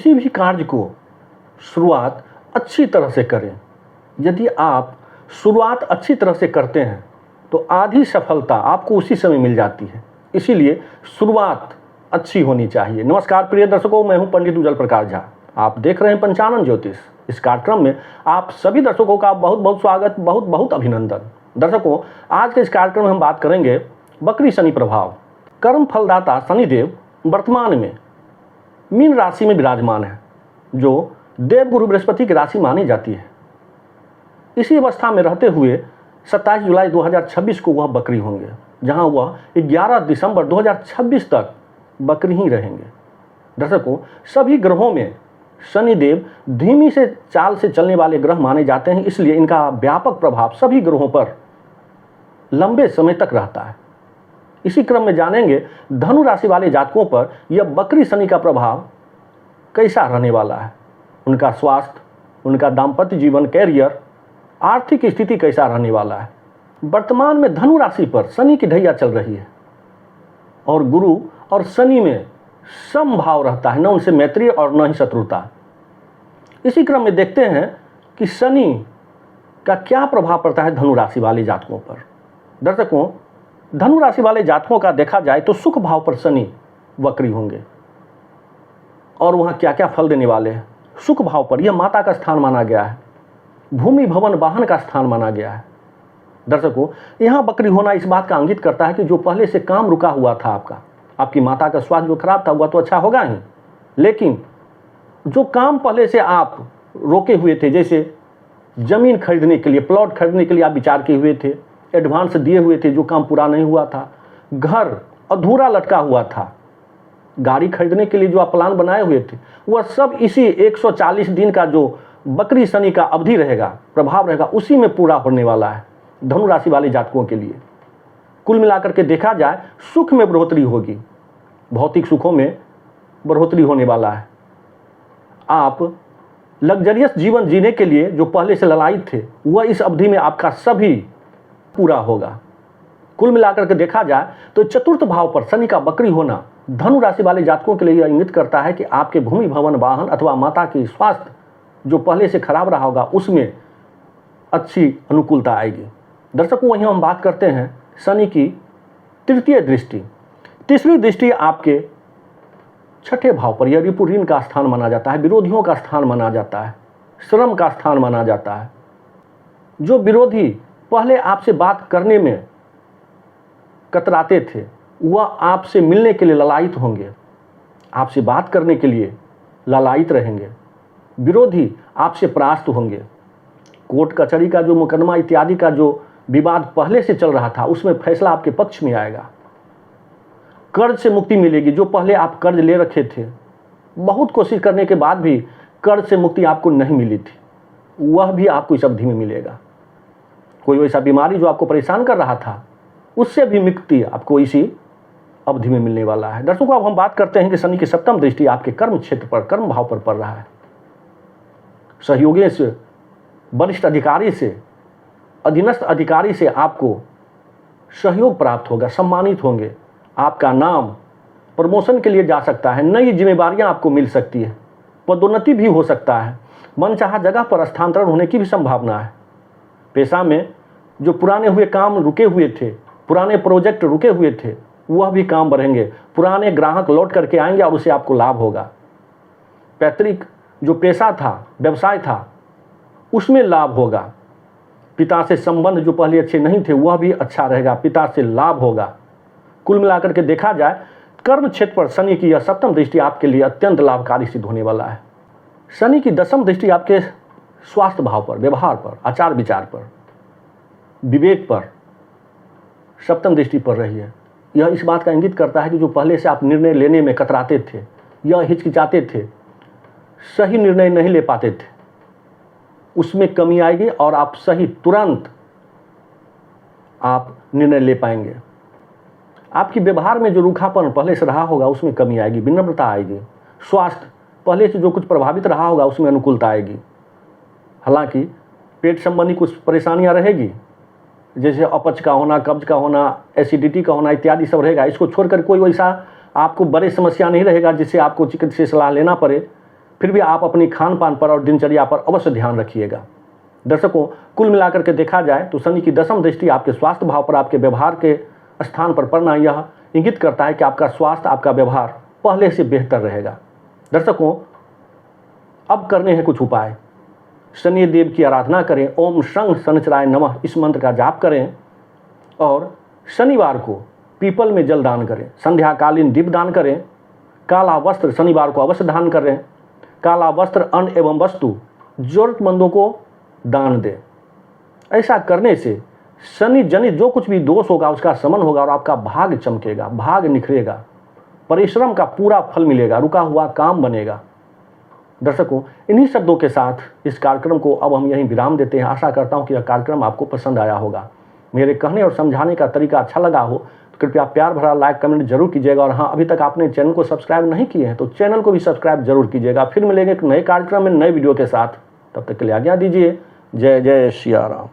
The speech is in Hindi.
किसी भी कार्य को शुरुआत अच्छी तरह से करें। यदि आप शुरुआत अच्छी तरह से करते हैं तो आधी सफलता आपको उसी समय मिल जाती है। इसीलिए शुरुआत अच्छी होनी चाहिए। नमस्कार प्रिय दर्शकों, मैं हूं पंडित उज्जवल प्रकाश झा। आप देख रहे हैं पंचानन ज्योतिष। इस कार्यक्रम में आप सभी दर्शकों का बहुत बहुत स्वागत, बहुत बहुत अभिनंदन। दर्शकों, आज के इस कार्यक्रम में हम बात करेंगे बकरी शनि प्रभाव। कर्म फलदाता शनिदेव वर्तमान में मीन राशि में विराजमान है, जो देवगुरु बृहस्पति की राशि मानी जाती है। इसी अवस्था में रहते हुए 27 जुलाई 2026 को वह बकरी होंगे, जहां वह 11 दिसंबर 2026 तक बकरी ही रहेंगे। दर्शकों, सभी ग्रहों में शनिदेव धीमी से चाल से चलने वाले ग्रह माने जाते हैं, इसलिए इनका व्यापक प्रभाव सभी ग्रहों पर लंबे समय तक रहता है। इसी क्रम में जानेंगे धनु राशि वाले जातकों पर यह बकरी शनि का प्रभाव कैसा रहने वाला है। उनका स्वास्थ्य, उनका दाम्पत्य जीवन, कैरियर, आर्थिक स्थिति कैसा रहने वाला है। वर्तमान में धनु राशि पर शनि की ढैया चल रही है और गुरु और शनि में समभाव रहता है, न उनसे मैत्री और न ही शत्रुता। इसी क्रम में देखते हैं कि शनि का क्या प्रभाव पड़ता है धनु राशि वाले जातकों पर। दर्शकों, धनु राशि वाले जातकों का देखा जाए तो सुख भाव पर शनि वक्री होंगे और वहाँ क्या क्या फल देने वाले हैं। सुख भाव पर यह माता का स्थान माना गया है, भूमि भवन वाहन का स्थान माना गया है। दर्शकों, यहाँ बकरी होना इस बात का इंगित करता है कि जो पहले से काम रुका हुआ था आपकी माता का स्वास्थ्य जो खराब था वह तो अच्छा होगा ही, लेकिन जो काम पहले से आप रोके हुए थे, जैसे जमीन खरीदने के लिए, प्लॉट खरीदने के लिए आप विचार किए हुए थे, एडवांस दिए हुए थे, जो काम पूरा नहीं हुआ था, घर अधूरा लटका हुआ था, गाड़ी खरीदने के लिए जो आप प्लान बनाए हुए थे, वह सब इसी 140 दिन का जो बकरी शनि का अवधि रहेगा, प्रभाव रहेगा, उसी में पूरा होने वाला है धनु राशि वाले जातकों के लिए। कुल मिलाकर के देखा जाए सुख में बढ़ोतरी होगी, भौतिक सुखों में बढ़ोतरी होने वाला है। आप लग्जरियस जीवन जीने के लिए जो पहले से ललायित थे वह इस अवधि में आपका सभी पूरा होगा। कुल मिलाकर के देखा जाए तो चतुर्थ भाव पर शनि का बकरी होना धनु राशि वाले जातकों के लिए यह इंगित करता है कि आपके भूमि भवन वाहन अथवा माता की स्वास्थ्य जो पहले से खराब रहा होगा उसमें अच्छी अनुकूलता आएगी। दर्शकों, वहीं हम बात करते हैं शनि की तृतीय दृष्टि। तीसरी दृष्टि आपके छठे भाव पर, यह रिपु ऋण का स्थान माना जाता है, विरोधियों का स्थान माना जाता है, श्रम का स्थान माना जाता है। जो विरोधी पहले आपसे बात करने में कतराते थे वह आपसे मिलने के लिए ललायित होंगे, आपसे बात करने के लिए ललायित रहेंगे। विरोधी आपसे परास्त होंगे। कोर्ट कचहरी का जो मुकदमा इत्यादि का जो विवाद पहले से चल रहा था उसमें फैसला आपके पक्ष में आएगा। कर्ज से मुक्ति मिलेगी, जो पहले आप कर्ज ले रखे थे, बहुत कोशिश करने के बाद भी कर्ज से मुक्ति आपको नहीं मिली थी, वह भी आपको इस अवधि में मिलेगा। कोई वैसा बीमारी जो आपको परेशान कर रहा था उससे भी मुक्ति आपको इसी अवधि में मिलने वाला है। दर्शकों, अब हम बात करते हैं कि शनि की सप्तम दृष्टि आपके कर्म क्षेत्र पर, कर्म भाव पर पड़ रहा है। सहयोगी से, वरिष्ठ अधिकारी से, अधीनस्थ अधिकारी से आपको सहयोग प्राप्त होगा, सम्मानित होंगे। आपका नाम प्रमोशन के लिए जा सकता है, नई जिम्मेदारियां आपको मिल सकती है, पदोन्नति भी हो सकता है, मनचाहा जगह पर स्थानांतरण होने की भी संभावना है। पेशा में जो पुराने हुए काम रुके हुए थे, पुराने प्रोजेक्ट रुके हुए थे, वह भी काम बढ़ेंगे। पुराने ग्राहक लौट करके आएंगे और उससे आपको लाभ होगा। पैतृक जो पेशा था, व्यवसाय था, उसमें लाभ होगा। पिता से संबंध जो पहले अच्छे नहीं थे वह भी अच्छा रहेगा, पिता से लाभ होगा। कुल मिलाकर के देखा जाए कर्म क्षेत्र पर शनि की यह सप्तम दृष्टि आपके लिए अत्यंत लाभकारी सिद्ध होने वाला है। शनि की दसम दृष्टि आपके स्वास्थ्य भाव पर, व्यवहार पर, आचार विचार पर, विवेक पर सप्तम दृष्टि पर रही है। यह इस बात का इंगित करता है कि जो पहले से आप निर्णय लेने में कतराते थे या हिचकिचाते थे, सही निर्णय नहीं ले पाते थे, उसमें कमी आएगी और आप सही तुरंत आप निर्णय ले पाएंगे। आपकी व्यवहार में जो रूखापन पहले से रहा होगा उसमें कमी आएगी, विनम्रता आएगी। स्वास्थ्य पहले से जो कुछ प्रभावित रहा होगा उसमें अनुकूलता आएगी। हालांकि पेट संबंधी कुछ परेशानियां रहेगी, जैसे अपच का होना, कब्ज का होना, एसिडिटी का होना इत्यादि सब रहेगा। इसको छोड़कर कोई वैसा आपको बड़े समस्या नहीं रहेगा जिससे आपको चिकित्सकीय सलाह लेना पड़े। फिर भी आप अपनी खान पान पर और दिनचर्या पर अवश्य ध्यान रखिएगा। दर्शकों, कुल मिलाकर के देखा जाए तो शनि की दशम दृष्टि आपके स्वास्थ्य भाव पर, आपके व्यवहार के स्थान पर पड़ना यह इंगित करता है कि आपका स्वास्थ्य, आपका व्यवहार पहले से बेहतर रहेगा। दर्शकों, अब करने हैं कुछ उपाय। शनि देव की आराधना करें, ओम शं शनिचराय नमः इस मंत्र का जाप करें और शनिवार को पीपल में जल दान करें, संध्याकालीन दीप दान करें, काला वस्त्र शनिवार को अवश्य दान करें, काला वस्त्र, अन्न एवं वस्तु जरूरतमंदों को दान दें। ऐसा करने से शनि जनित जो कुछ भी दोष होगा उसका शमन होगा और आपका भाग्य चमकेगा, भाग्य निखरेगा, परिश्रम का पूरा फल मिलेगा, रुका हुआ काम बनेगा। दर्शकों, इन्हीं शब्दों के साथ इस कार्यक्रम को अब हम यहीं विराम देते हैं। आशा करता हूं कि यह कार्यक्रम आपको पसंद आया होगा। मेरे कहने और समझाने का तरीका अच्छा लगा हो तो कृपया प्यार भरा लाइक कमेंट जरूर कीजिएगा। और हाँ, अभी तक आपने चैनल को सब्सक्राइब नहीं किए हैं तो चैनल को भी सब्सक्राइब जरूर कीजिएगा। फिर मिलेंगे एक नए कार्यक्रम में नए वीडियो के साथ। तब तक के लिए आज्ञा दीजिए। जय जय सिया राम।